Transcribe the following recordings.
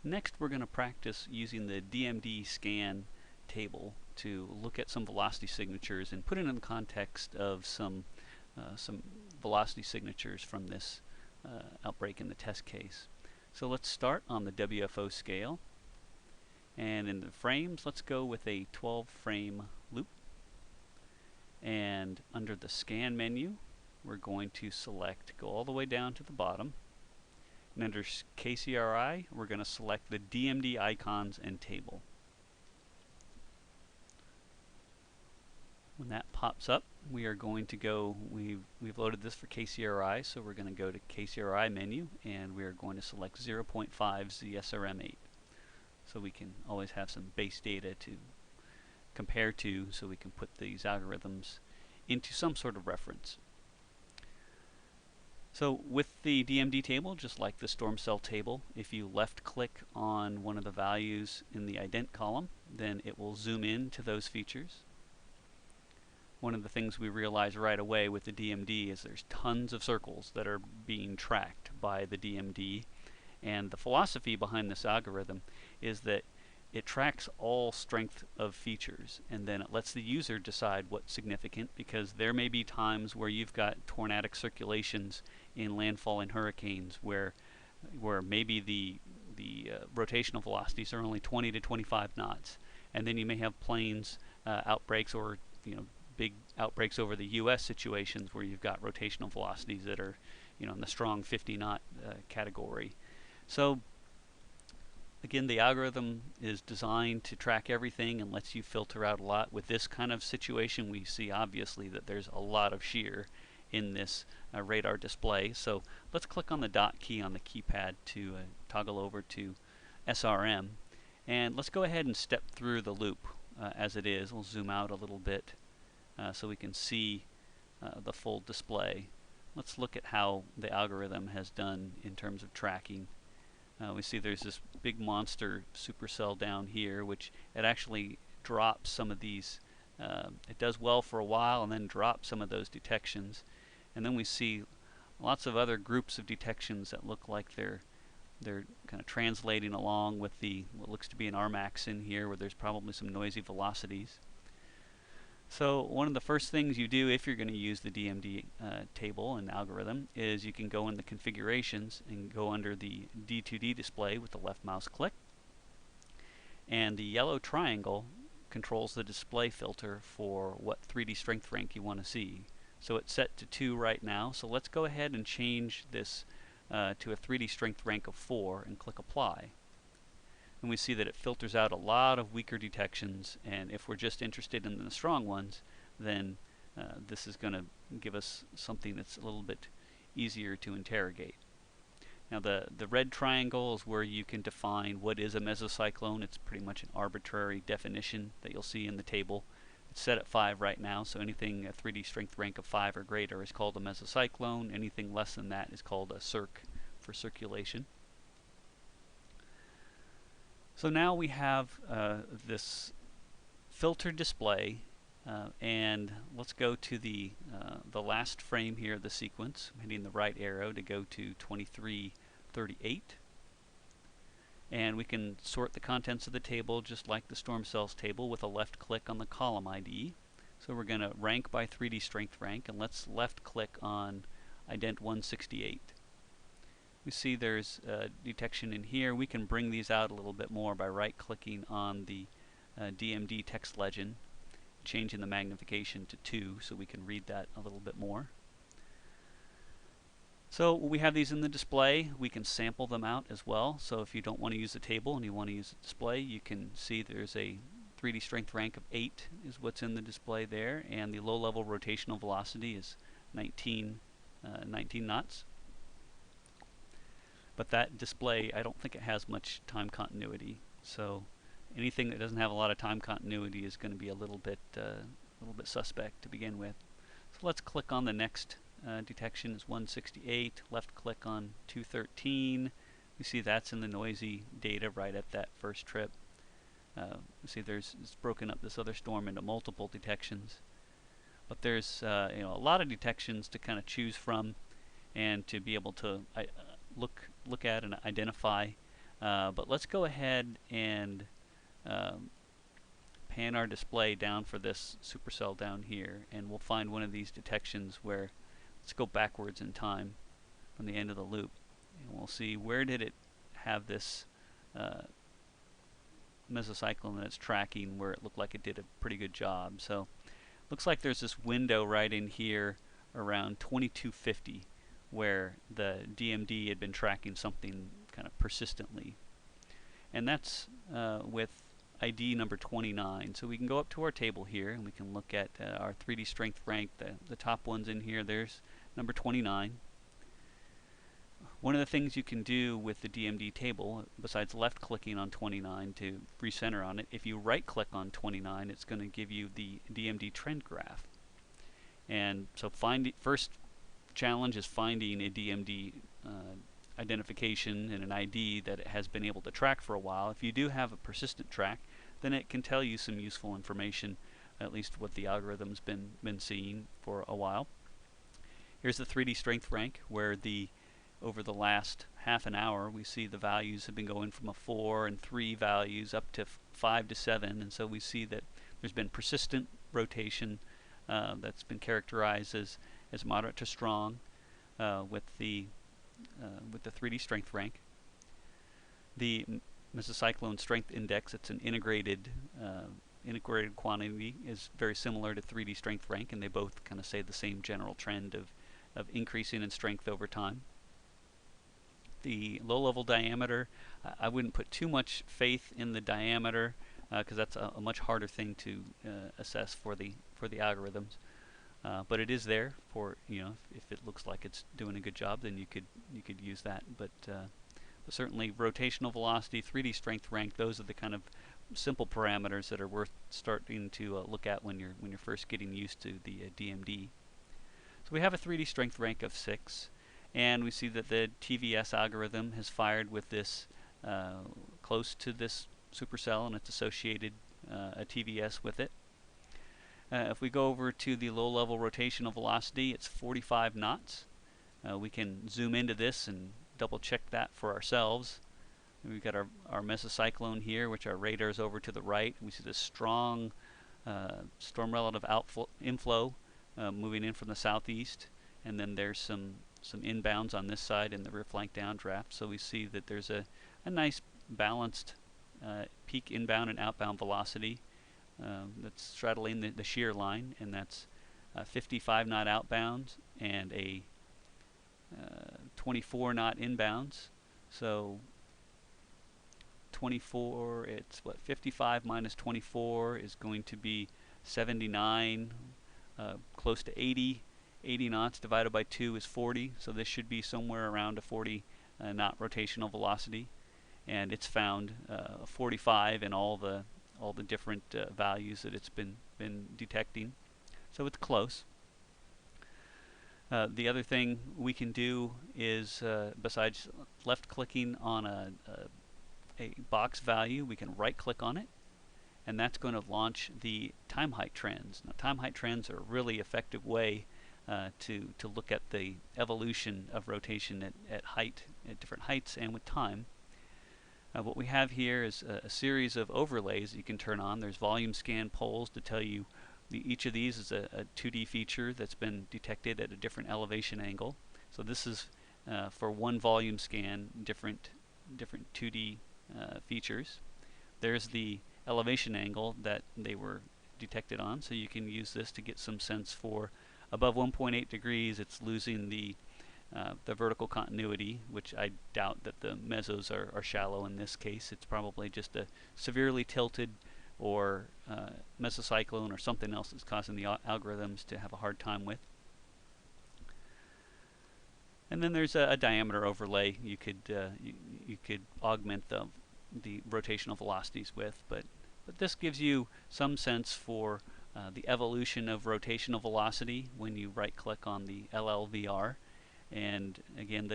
Next, we're going to practice using the DMD scan table to look at some velocity signatures and put it in the context of some velocity signatures from this outbreak in the test case. So let's start on the WFO scale, and in the frames let's go with a 12-frame loop, and under the scan menu we're going to go all the way down to the bottom, and under KCRI we're going to select the DMD icons and table. When that pops up, we are going to go, we've loaded this for KCRI, so we're going to go to KCRI menu, and we are going to select 0.5 ZSRM8. So we can always have some base data to compare to, so we can put these algorithms into some sort of reference. So with the DMD table, just like the storm cell table, if you left click on one of the values in the ident column, then it will zoom in to those features. One of the things we realize right away with the DMD is there's tons of circles that are being tracked by the DMD, and the philosophy behind this algorithm is that it tracks all strength of features, and then it lets the user decide what's significant, because there may be times where you've got tornadic circulations in landfall and hurricanes where maybe the rotational velocities are only 20 to 25 knots, and then you may have planes outbreaks, or big outbreaks over the U.S. situations where you've got rotational velocities that are in the strong 50 knot category. So again, the algorithm is designed to track everything and lets you filter out a lot. With this kind of situation, we see obviously that there's a lot of shear in this radar display. So let's click on the dot key on the keypad to toggle over to SRM, and let's go ahead and step through the loop as it is. We'll zoom out a little bit so we can see the full display. Let's look at how the algorithm has done in terms of tracking. We see there's this big monster supercell down here, which it actually drops some of these. It does well for a while and then drops some of those detections. And then we see lots of other groups of detections that look like they're kind of translating along with what looks to be an Rmax in here, where there's probably some noisy velocities. So one of the first things you do if you're going to use the DMD table and algorithm is you can go in the configurations and go under the D2D display with the left mouse click, and the yellow triangle controls the display filter for what 3D strength rank you want to see. So it's set to 2 right now, so let's go ahead and change this to a 3D strength rank of 4 and click apply. And we see that it filters out a lot of weaker detections, and if we're just interested in the strong ones, then this is going to give us something that's a little bit easier to interrogate. Now the red triangle is where you can define what is a mesocyclone. It's pretty much an arbitrary definition that you'll see in the table. It's set at 5 right now, so anything a 3D strength rank of 5 or greater is called a mesocyclone. Anything less than that is called a circ for circulation. So now we have this filtered display, and let's go to the last frame here of the sequence, hitting the right arrow to go to 2338. And we can sort the contents of the table just like the storm cells table with a left click on the column ID. So we're going to rank by 3D strength rank, and let's left click on ident 168. We see there's detection in here. We can bring these out a little bit more by right clicking on the DMD text legend, changing the magnification to 2 so we can read that a little bit more. So we have these in the display. We can sample them out as well. So if you don't want to use the table and you want to use the display, you can see there's a 3D strength rank of 8 is what's in the display there, and the low level rotational velocity is 19 knots. But that display, I don't think it has much time continuity. So anything that doesn't have a lot of time continuity is going to be a little bit suspect to begin with. So let's click on the next detection. Is 168. Left click on 213. We see that's in the noisy data right at that first trip. We see it's broken up this other storm into multiple detections. But there's a lot of detections to kind of choose from, and to be able to look at and identify But let's go ahead and pan our display down for this supercell down here, and we'll find one of these detections where, let's go backwards in time from the end of the loop, and we'll see where did it have this mesocyclone that it's tracking where it looked like it did a pretty good job. So looks like there's this window right in here around 2250 where the DMD had been tracking something kind of persistently, and that's with ID number 29. So we can go up to our table here and we can look at our 3D strength rank. The top ones in here, there's number 29. One of the things you can do with the DMD table, besides left clicking on 29 to recenter on it, if you right click on 29, it's going to give you the DMD trend graph. And so first challenge is finding a DMD identification and an ID that it has been able to track for a while. If you do have a persistent track, then it can tell you some useful information, at least what the algorithm's been seeing for a while. Here's the 3D strength rank, where over the last half an hour we see the values have been going from a 4 and 3 values up to 5 to 7, and so we see that there's been persistent rotation that's been characterized as moderate to strong with the 3D strength rank. The mesocyclone strength index, it's an integrated quantity, is very similar to 3D strength rank, and they both kind of say the same general trend of increasing in strength over time. The low-level diameter, I wouldn't put too much faith in the diameter because that's a much harder thing to assess for the algorithms. But it is there for, if it looks like it's doing a good job, then you could use that. But certainly rotational velocity, 3D strength rank, those are the kind of simple parameters that are worth starting to look at when you're first getting used to the DMD. So we have a 3D strength rank of 6, and we see that the TVS algorithm has fired with this close to this supercell, and it's associated a TVS with it. If we go over to the low-level rotational velocity, it's 45 knots. We can zoom into this and double-check that for ourselves. We've got our mesocyclone here, which our radar is over to the right. We see this strong storm relative inflow moving in from the southeast, and then there's some inbounds on this side in the rear flank downdraft. So we see that there's a nice balanced peak inbound and outbound velocity that's straddling the shear line, and that's 55 knot outbounds and a 24 knot inbounds. So 24, it's what, 55 minus 24 is going to be 79, close to 80. 80 knots divided by 2 is 40, so this should be somewhere around a 40 knot rotational velocity, and it's found 45 in all the different values that it's been detecting, so it's close. The other thing we can do is, besides left clicking on a box value, we can right click on it, and that's going to launch the time height trends. Now, time height trends are a really effective way to look at the evolution of rotation at different heights and with time. What we have here is a series of overlays that you can turn on. There's volume scan polls to tell you each of these is a 2D feature that's been detected at a different elevation angle. So this is for one volume scan, different 2D features. There's the elevation angle that they were detected on, so you can use this to get some sense for above 1.8 degrees, it's losing the vertical continuity, which I doubt that the mesos are shallow in this case. It's probably just a severely tilted or mesocyclone or something else that's causing the algorithms to have a hard time with. And then there's a diameter overlay you could augment the rotational velocities with, but this gives you some sense for the evolution of rotational velocity when you right click on the LLVR. And again,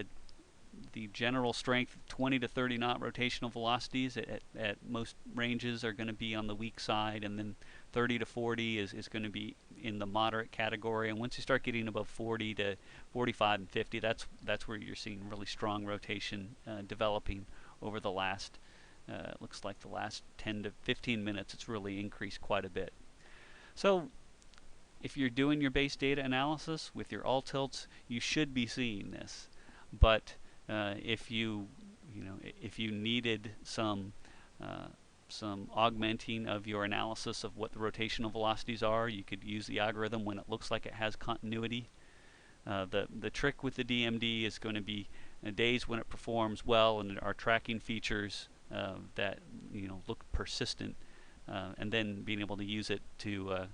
the general strength, 20 to 30 knot rotational velocities at most ranges are going to be on the weak side, and then 30 to 40 is going to be in the moderate category. And once you start getting above 40 to 45 and 50, that's where you're seeing really strong rotation developing over the last, looks like the last 10 to 15 minutes, it's really increased quite a bit. So if you're doing your base data analysis with your all tilts, you should be seeing this. But if you needed some augmenting of your analysis of what the rotational velocities are, you could use the algorithm when it looks like it has continuity. The trick with the DMD is going to be days when it performs well and are tracking features that look persistent, and then being able to use it to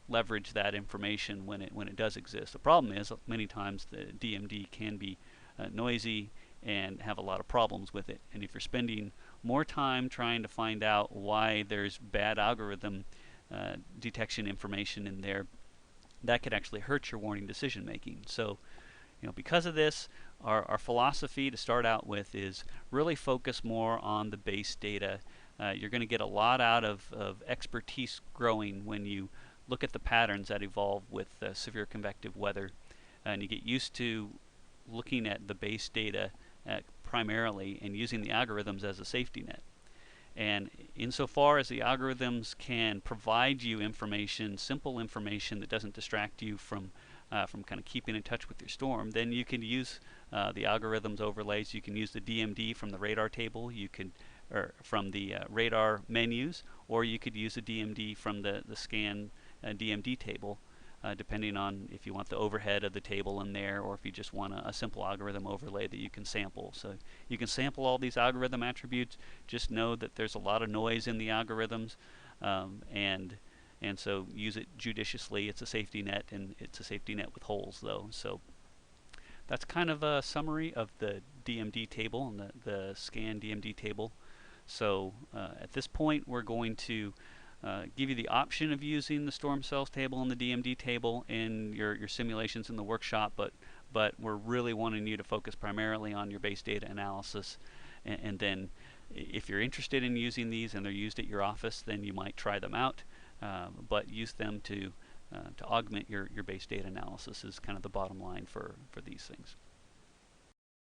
leverage that information when it does exist. The problem is many times the DMD can be noisy and have a lot of problems with it. And if you're spending more time trying to find out why there's bad algorithm detection information in there, that could actually hurt your warning decision making. So, because of this, our philosophy to start out with is really focus more on the base data. You're going to get a lot out of expertise growing when you look at the patterns that evolve with severe convective weather, and you get used to looking at the base data primarily and using the algorithms as a safety net. And insofar as the algorithms can provide you information, simple information that doesn't distract you from kind of keeping in touch with your storm, then you can use the algorithms overlays. You can use the DMD from the radar table, or from the radar menus, or you could use the DMD from the scan DMD table, depending on if you want the overhead of the table in there, or if you just want a simple algorithm overlay that you can sample. So you can sample all these algorithm attributes. Just know that there's a lot of noise in the algorithms, and so use it judiciously. It's a safety net, and it's a safety net with holes, though. So that's kind of a summary of the DMD table and the scan DMD table. So at this point, we're going to give you the option of using the storm cells table and the DMD table in your simulations in the workshop, but we're really wanting you to focus primarily on your base data analysis, and then if you're interested in using these and they're used at your office, then you might try them out, but use them to augment your base data analysis is kind of the bottom line for these things.